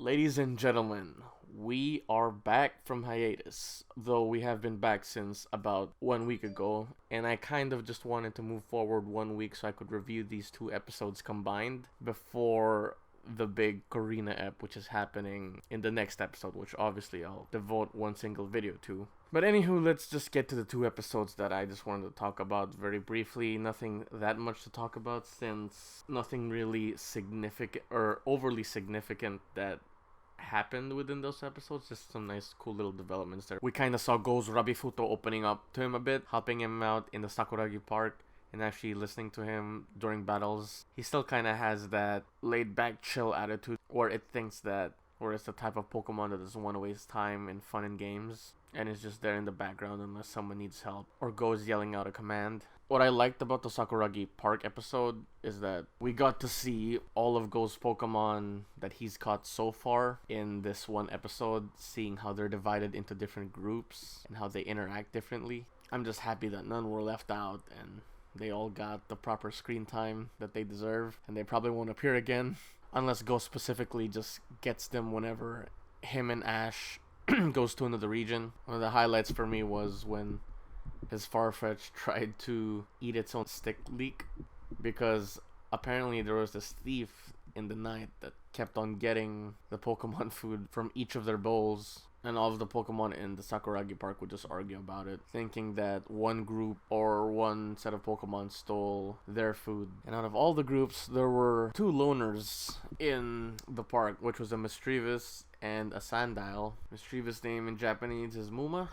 Ladies and gentlemen, we are back from hiatus, though we have been back since about 1 week ago, and I kind of just wanted to move forward 1 week so I could review these two episodes combined before the big Corina ep, which is happening in the next episode, which obviously I'll devote one single video to. But anywho, let's just get to the two episodes that I just wanted to talk about very briefly. Nothing that much to talk about since nothing really significant or overly significant that happened within those episodes. Just some nice cool little developments there. We kind of saw Go's Rabifuto opening up to him a bit, helping him out in the Sakuragi Park and actually listening to him during battles. He still kind of has that laid back chill attitude where it's the type of Pokemon that doesn't want to waste time in fun and games and is just there in the background unless someone needs help or goes yelling out a command. What I liked about the Sakuragi Park episode is that we got to see all of Go's Pokemon that he's caught so far in this one episode, seeing how they're divided into different groups and how they interact differently. I'm just happy that none were left out and they all got the proper screen time that they deserve, and they probably won't appear again unless Go specifically just gets them whenever him and Ash goes to another region. One of the highlights for me was when his Farfetch tried to eat its own stick leak, because apparently there was this thief in the night that kept on getting the Pokemon food from each of their bowls, and all of the Pokemon in the Sakuragi Park would just argue about it, thinking that one group or one set of Pokemon stole their food. And out of all the groups, there were two loners in the park, which was a Mischievous and a Sandile. Mischievous' name in Japanese is Muma,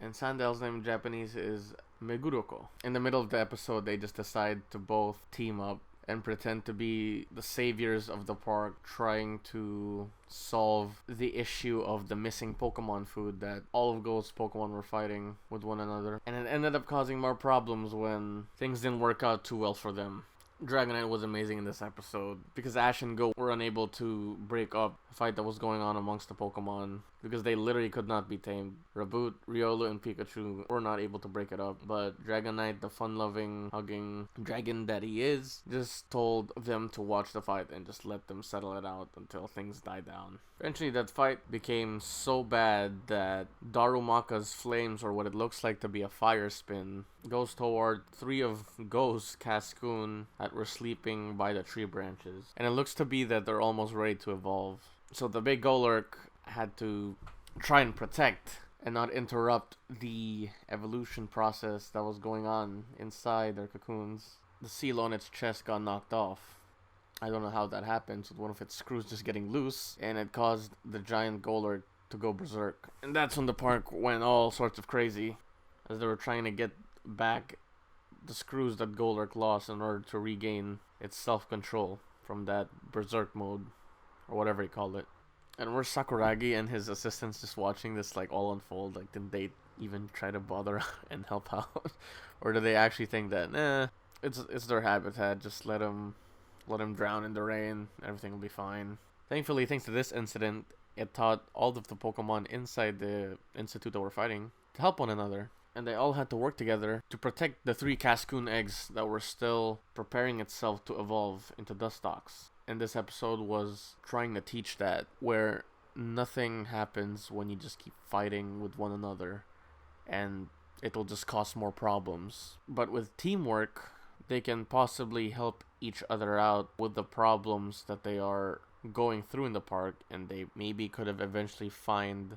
and Sandile's name in Japanese is Meguroko. In the middle of the episode, they just decide to both team up and pretend to be the saviors of the park, trying to solve the issue of the missing Pokemon food that all of Go's Pokemon were fighting with one another. And it ended up causing more problems when things didn't work out too well for them. Dragonite was amazing in this episode because Ash and Go were unable to break up the fight that was going on amongst the Pokemon because they literally could not be tamed. Raboot, Riolu, and Pikachu were not able to break it up, but Dragonite, the fun-loving, hugging dragon that he is, just told them to watch the fight and just let them settle it out until things die down. Eventually, that fight became so bad that Darumaka's flames, or what it looks like to be a fire spin, goes toward three of Go's Cascoon that were sleeping by the tree branches. And it looks to be that they're almost ready to evolve. So the big Golurk had to try and protect and not interrupt the evolution process that was going on inside their cocoons. The seal on its chest got knocked off. I don't know how that happened, with one of its screws just getting loose, and it caused the giant Golurk to go berserk. And that's when the park went all sorts of crazy, as they were trying to get back the screws that Golurk lost in order to regain its self-control from that berserk mode, or whatever he called it. And we're Sakuragi and his assistants just watching this like all unfold. Like, didn't they even try to bother and help out? Or do they actually think that, it's their habitat, just let him drown in the rain, everything will be fine. Thankfully, thanks to this incident, it taught all of the Pokemon inside the institute that were fighting to help one another. And they all had to work together to protect the three Cascoon eggs that were still preparing itself to evolve into Dustox. And this episode was trying to teach that, where nothing happens when you just keep fighting with one another, and it'll just cause more problems. But with teamwork, they can possibly help each other out with the problems that they are going through in the park, and they maybe could have eventually find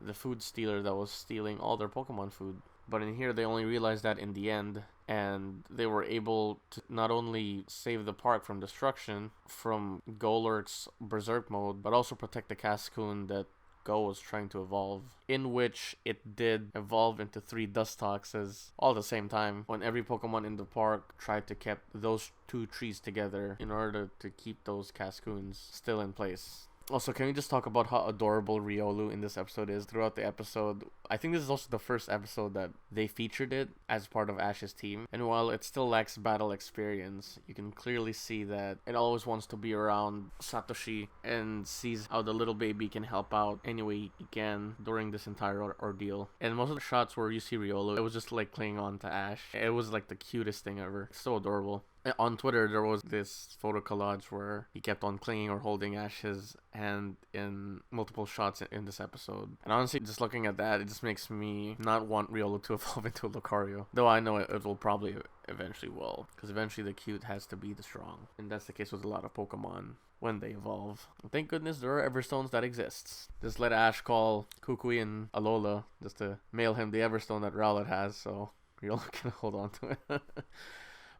the food stealer that was stealing all their Pokemon food. But in here, they only realized that in the end, and they were able to not only save the park from destruction from Golurk's berserk mode, but also protect the Cascoon that Go was trying to evolve, in which it did evolve into three Dustoxes all at the same time, when every Pokemon in the park tried to keep those two trees together in order to keep those Cascoons still in place. Also, can we just talk about how adorable Riolu in this episode is throughout the episode? I think this is also the first episode that they featured it as part of Ash's team. And while it still lacks battle experience, you can clearly see that it always wants to be around Satoshi and sees how the little baby can help out any way he can during this entire ordeal. And most of the shots where you see Riolu, it was just like clinging on to Ash. It was like the cutest thing ever. So adorable. On Twitter, there was this photo collage where he kept on clinging or holding Ash's hand in multiple shots in this episode. And honestly, just looking at that, it just makes me not want Riolu to evolve into a Lucario. Though I know it will probably eventually will, because eventually the cute has to be the strong. And that's the case with a lot of Pokemon when they evolve. And thank goodness there are Everstones that exists. Just let Ash call Kukui and Alola just to mail him the Everstone that Rowlet has, so Riolu can hold on to it.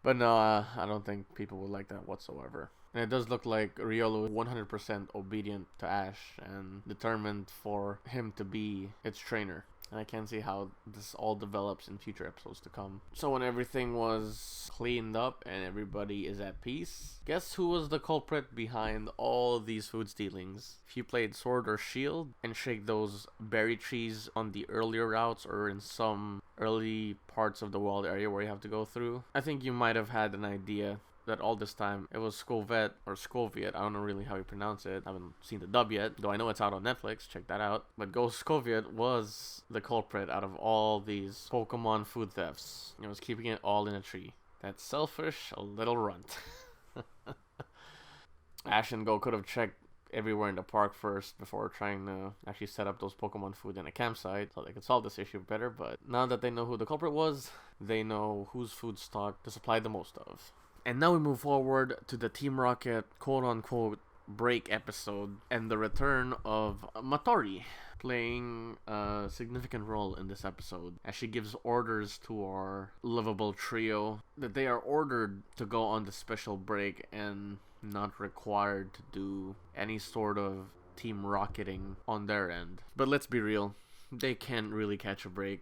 But no, I don't think people would like that whatsoever. And it does look like Riolu is 100% obedient to Ash and determined for him to be its trainer. And I can't see how this all develops in future episodes to come. So when everything was cleaned up and everybody is at peace, guess who was the culprit behind all of these food stealings? If you played Sword or Shield and shake those berry trees on the earlier routes or in some early parts of the wild area where you have to go through, I think you might have had an idea that all this time it was Scovet or Scoviet. I don't know really how you pronounce it. I haven't seen the dub yet, though I know it's out on Netflix. Check that out. But Ghost Scoviet was the culprit out of all these Pokemon food thefts. It was keeping it all in a tree. That selfish little runt. Ash and Go could have checked everywhere in the park first before trying to actually set up those Pokemon food in a campsite so they could solve this issue better. But now that they know who the culprit was, they know whose food stock to supply the most of. And now we move forward to the Team Rocket quote-unquote break episode and the return of Matori, playing a significant role in this episode as she gives orders to our lovable trio that they are ordered to go on the special break and not required to do any sort of team rocketing on their end. But let's be real, they can't really catch a break.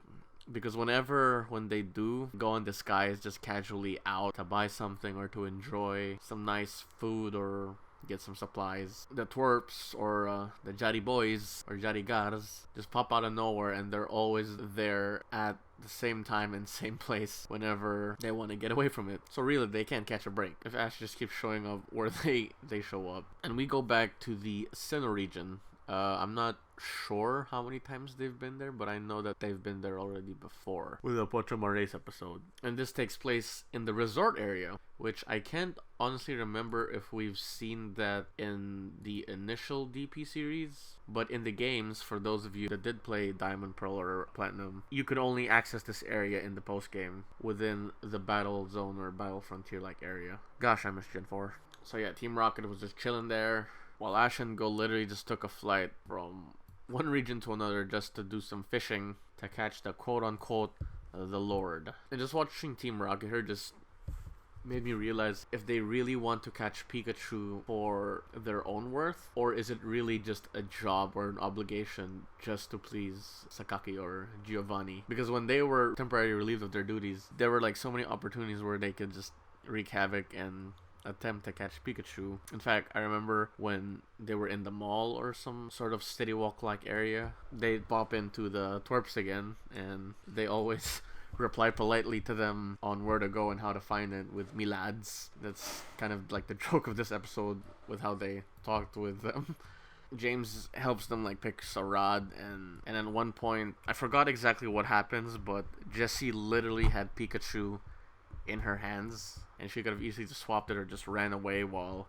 Because when they do go in disguise just casually out to buy something or to enjoy some nice food or get some supplies, the twerps or the Jari boys or Jari gars just pop out of nowhere and they're always there at the same time and same place whenever they want to get away from it. So really, they can't catch a break if Ash just keeps showing up where they show up. And we go back to the Sinnoh region. I'm not sure how many times they've been there, but I know that they've been there already before with the Pochomares episode. And this takes place in the resort area, which I can't honestly remember if we've seen that in the initial DP series. But in the games, for those of you that did play Diamond, Pearl, or Platinum, you could only access this area in the post-game within the Battle Zone or Battle Frontier-like area. Gosh, I miss Gen 4. So yeah, Team Rocket was just chilling there, while Ash and Go literally just took a flight from one region to another just to do some fishing to catch the quote-unquote the Lord. And just watching Team Rocket here just made me realize if they really want to catch Pikachu for their own worth, or is it really just a job or an obligation just to please Sakaki or Giovanni? Because when they were temporarily relieved of their duties, there were like so many opportunities where they could just wreak havoc and attempt to catch Pikachu. In fact, I remember when they were in the mall or some sort of city walk like area, they'd pop into the twerps again and they always reply politely to them on where to go and how to find it with "me lads." That's kind of like the joke of this episode with how they talked with them. James helps them like pick a rod, and at one point I forgot exactly what happens, but Jessie literally had Pikachu in her hands and she could have easily just swapped it or just ran away while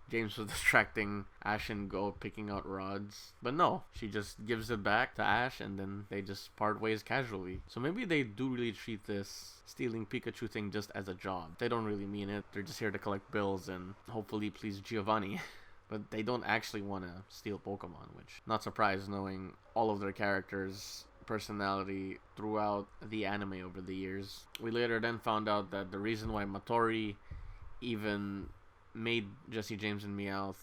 James was distracting Ash and Go picking out rods. But no, she just gives it back to Ash and then they just part ways casually. So maybe they do really treat this stealing Pikachu thing just as a job. They don't really mean it. They're just here to collect bills and hopefully please Giovanni. But they don't actually want to steal Pokemon, which, not surprised knowing all of their characters' personality throughout the anime over the years. We later then found out that the reason why Matori even made Jessie, James, and Meowth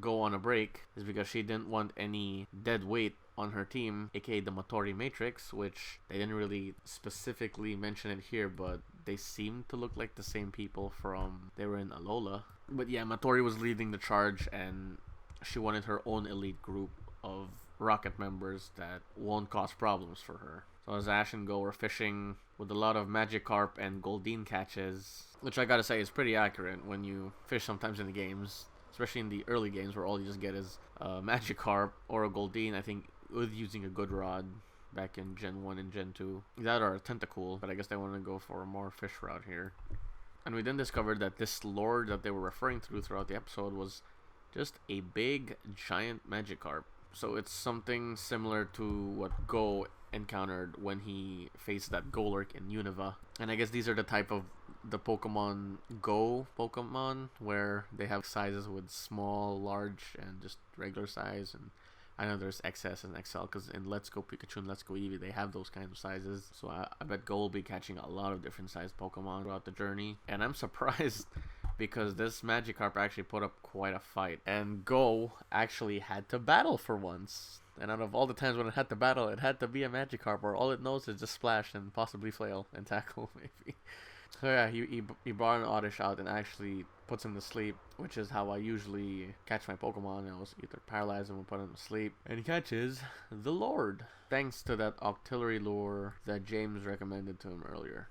go on a break is because she didn't want any dead weight on her team, aka the Matori Matrix, which they didn't really specifically mention it here, but they seem to look like the same people from they were in Alola. But yeah, Matori was leading the charge and she wanted her own elite group of Rocket members that won't cause problems for her. So as Ash and Go were fishing with a lot of Magikarp and Goldeen catches, which I gotta say is pretty accurate when you fish sometimes in the games, especially in the early games where all you just get is Magikarp or a Goldeen, I think, with using a good rod back in Gen 1 and Gen 2. That or a Tentacool, but I guess they want to go for a more fish route here. And we then discovered that this lord that they were referring to throughout the episode was just a big, giant Magikarp. So it's something similar to what Go encountered when he faced that Golurk in Unova. And I guess these are the type of the Pokemon Go Pokemon where they have sizes with small, large, and just regular size. And I know there's XS and XL because in Let's Go Pikachu and Let's Go Eevee they have those kinds of sizes. So I bet Go will be catching a lot of different sized Pokemon throughout the journey. And I'm surprised because this Magikarp actually put up quite a fight. And Go actually had to battle for once. And out of all the times when it had to battle, it had to be a Magikarp where all it knows is just splash and possibly flail and tackle maybe. So yeah, he brought an Oddish out and actually puts him to sleep, which is how I usually catch my Pokemon. I was either paralyze him or put him to sleep. And he catches the Lord, thanks to that auxiliary lure that James recommended to him earlier.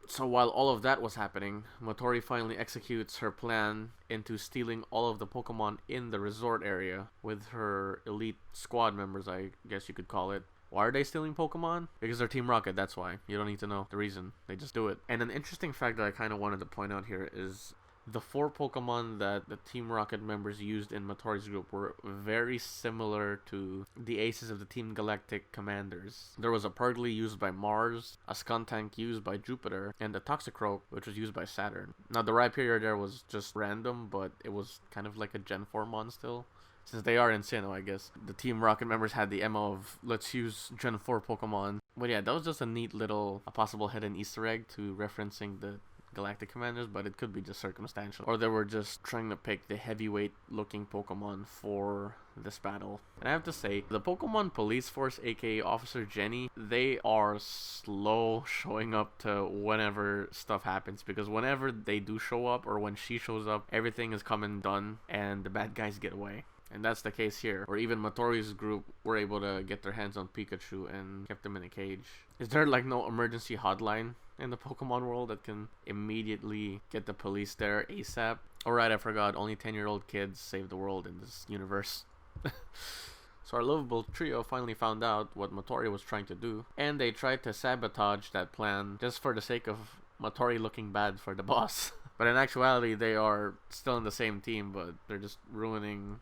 So while all of that was happening, Matori finally executes her plan into stealing all of the Pokemon in the resort area with her elite squad members, I guess you could call it. Why are they stealing Pokemon? Because they're Team Rocket, that's why. You don't need to know the reason. They just do it. And an interesting fact that I kind of wanted to point out here is the 4 Pokemon that the Team Rocket members used in Matori's group were very similar to the aces of the Team Galactic commanders. There was a Purgly used by Mars, a Skuntank used by Jupiter, and a Toxicroak which was used by Saturn. Now the Rhyperior there was just random, but it was kind of like a Gen 4 mon still. Since they are in Sinnoh, I guess. The Team Rocket members had the MO of, let's use Gen 4 Pokemon. But yeah, that was just a neat little, a possible hidden Easter egg to referencing the Galactic Commanders, but it could be just circumstantial. Or they were just trying to pick the heavyweight looking Pokemon for this battle. And I have to say, the Pokemon Police Force, aka Officer Jenny, they are slow showing up to whenever stuff happens, because whenever they do show up, or when she shows up, everything is come and done, and the bad guys get away. And that's the case here, where even Matori's group were able to get their hands on Pikachu and kept him in a cage. Is there like no emergency hotline in the Pokemon world that can immediately get the police there ASAP? Alright, I forgot, only 10-year-old kids save the world in this universe. So our lovable trio finally found out what Matori was trying to do, and they tried to sabotage that plan just for the sake of Matori looking bad for the boss. But in actuality, they are still in the same team, but they're just ruining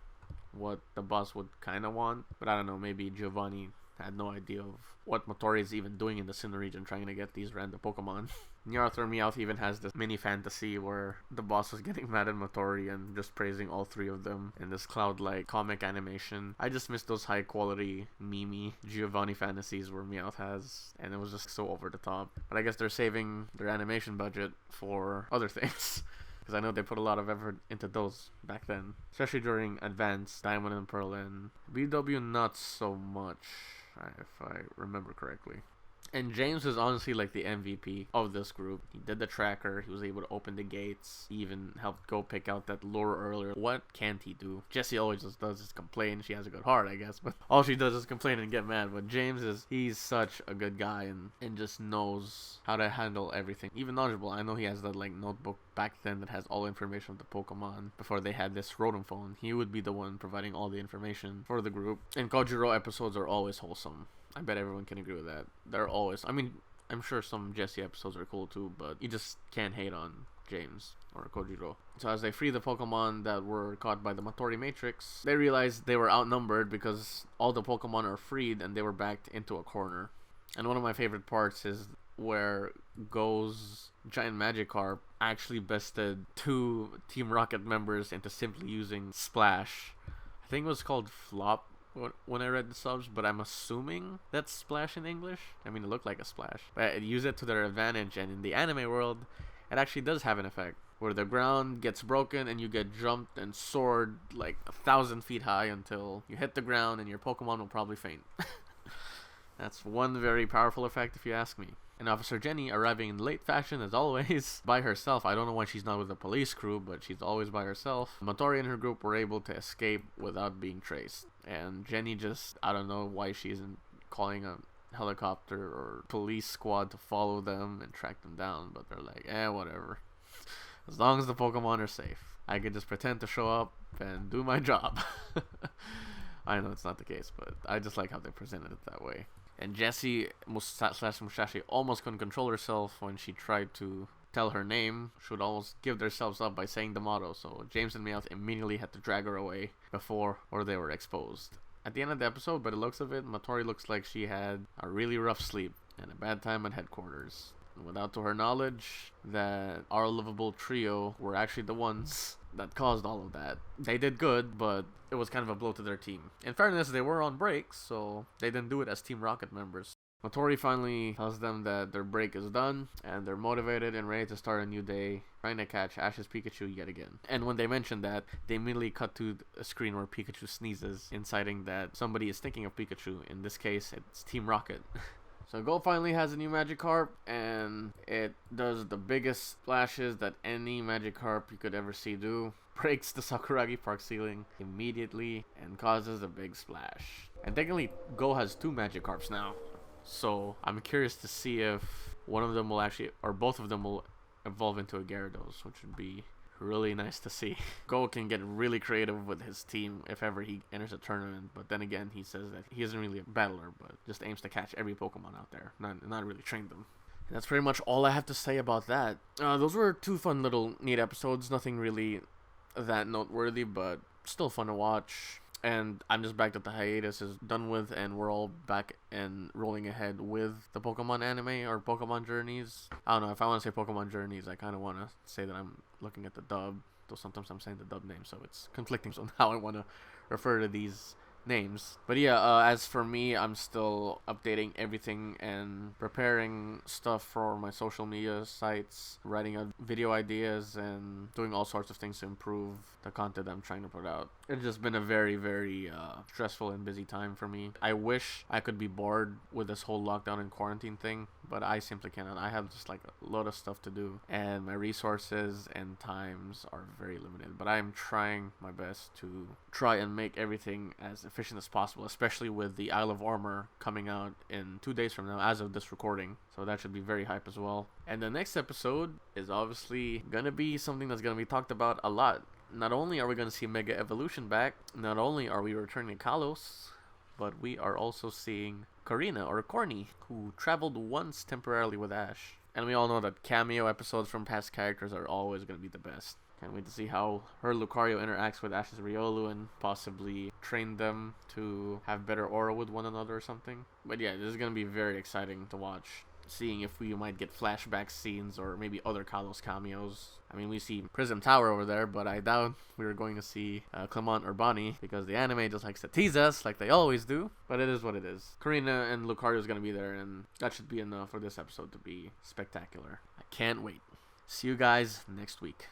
what the boss would kind of want. But I don't know, maybe Giovanni had no idea of what Matori is even doing in the Sinnoh region trying to get these random Pokemon. Arthur Meowth even has this mini fantasy where the boss is getting mad at Matori and just praising all 3 of them in this cloud-like comic animation. I just miss those high-quality meme Giovanni fantasies where Meowth has, and it was just so over the top. But I guess they're saving their animation budget for other things. Because I know they put a lot of effort into those back then. Especially during Advance, Diamond and Pearl, and BW not so much, if I remember correctly. And James is honestly like the MVP of this group. He did the tracker, he was able to open the gates, he even helped Go pick out that lure earlier. What can't he do? Jessie always just does is complain. She has a good heart, I guess, but all she does is complain and get mad. But James he's such a good guy and just knows how to handle everything. Even knowledgeable. I know he has that like notebook back then that has all the information of the Pokemon before they had this Rotom phone. He would be the one providing all the information for the group. And Kojiro episodes are always wholesome. I bet everyone can agree with that. They're always, I mean, I'm sure some Jessie episodes are cool too, but you just can't hate on James or Kojiro. So as they free the Pokemon that were caught by the Matori Matrix, they realized they were outnumbered because all the Pokemon are freed and they were backed into a corner. And one of my favorite parts is where Go's giant Magikarp actually bested 2 Team Rocket members into simply using Splash. I think it was called Flop when I read the subs, but I'm assuming that's Splash in English. I mean, it looked like a splash. But use it to their advantage, and in the anime world, it actually does have an effect where the ground gets broken and you get jumped and soared like 1,000 feet high until you hit the ground and your Pokemon will probably faint. That's one very powerful effect if you ask me. And Officer Jenny arriving in late fashion as always, by herself. I don't know why she's not with the police crew, but she's always by herself. Matori and her group were able to escape without being traced. And Jenny just, I don't know why she isn't calling a helicopter or police squad to follow them and track them down, but they're like, whatever. As long as the Pokemon are safe, I can just pretend to show up and do my job. I know it's not the case, but I just like how they presented it that way. And Jessie / Musashi almost couldn't control herself when she tried to tell her name should almost give themselves up by saying the motto, so James and Meowth immediately had to drag her away before or they were exposed. At the end of the episode, by the looks of it, Matori looks like she had a really rough sleep and a bad time at headquarters. Without to her knowledge that our lovable trio were actually the ones that caused all of that. They did good, but it was kind of a blow to their team. In fairness, they were on break, so they didn't do it as Team Rocket members. Matori finally tells them that their break is done, and they're motivated and ready to start a new day, trying to catch Ash's Pikachu yet again. And when they mention that, they immediately cut to a screen where Pikachu sneezes, inciting that somebody is thinking of Pikachu. In this case, it's Team Rocket. So Go finally has a new Magikarp, and it does the biggest splashes that any Magikarp you could ever see do. Breaks the Sakuragi Park ceiling immediately and causes a big splash. And technically, Go has 2 Magikarps now. So I'm curious to see if one of them will actually, or both of them will evolve into a Gyarados, which would be really nice to see. Go can get really creative with his team if ever he enters a tournament, but then again, he says that he isn't really a battler, but just aims to catch every Pokemon out there, not really train them. And that's pretty much all I have to say about that. Those were 2 fun little neat episodes, nothing really that noteworthy, but still fun to watch. And I'm just back that the hiatus is done with, and we're all back and rolling ahead with the Pokemon anime or Pokemon Journeys. I don't know, if I want to say Pokemon Journeys, I kind of want to say that I'm looking at the dub, though sometimes I'm saying the dub name, so it's conflicting on how I want to refer to these names. But yeah, as for me, I'm still updating everything and preparing stuff for my social media sites, writing out video ideas, and doing all sorts of things to improve the content I'm trying to put out. It's just been a very, very stressful and busy time for me. I wish I could be bored with this whole lockdown and quarantine thing, but I simply cannot. I have just like a lot of stuff to do, and my resources and times are very limited. But I'm trying my best to try and make everything as efficient as possible, especially with the Isle of Armor coming out in 2 days from now as of this recording. So that should be very hype as well. And the next episode is obviously gonna be something that's gonna be talked about a lot. Not only are we gonna see Mega Evolution back, not only are we returning Kalos, but we are also seeing Karina, or Corny, who traveled once temporarily with Ash. And we all know that cameo episodes from past characters are always going to be the best. Can't wait to see how her Lucario interacts with Ash's Riolu and possibly train them to have better aura with one another or something. But yeah, this is going to be very exciting to watch. Seeing if we might get flashback scenes or maybe other Kalos cameos. I mean, we see Prism Tower over there, but I doubt we were going to see Clement or Bonnie, because the anime just likes to tease us like they always do. But it is what it is. Karina and Lucario is going to be there, and that should be enough for this episode to be spectacular. I can't wait. See you guys next week.